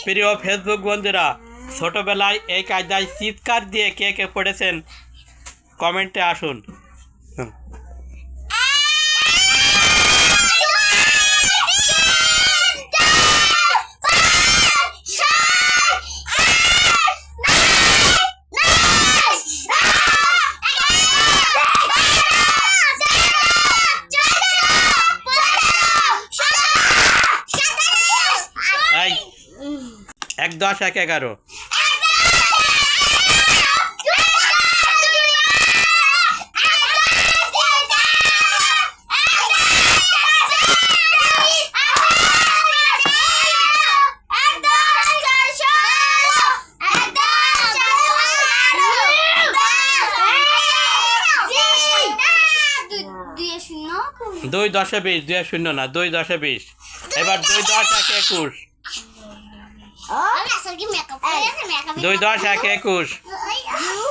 প্রিয় ফেসবুক বন্ধুরা, ছোটবেলায় এই কায়দায় চিৎকার দিয়ে কে কে পড়েছেন কমেন্টে আসুন। এই 1 10 1 11 2 10 20 2 0 না 2 10 20 এবার 2 10 1 21 2 10 1 21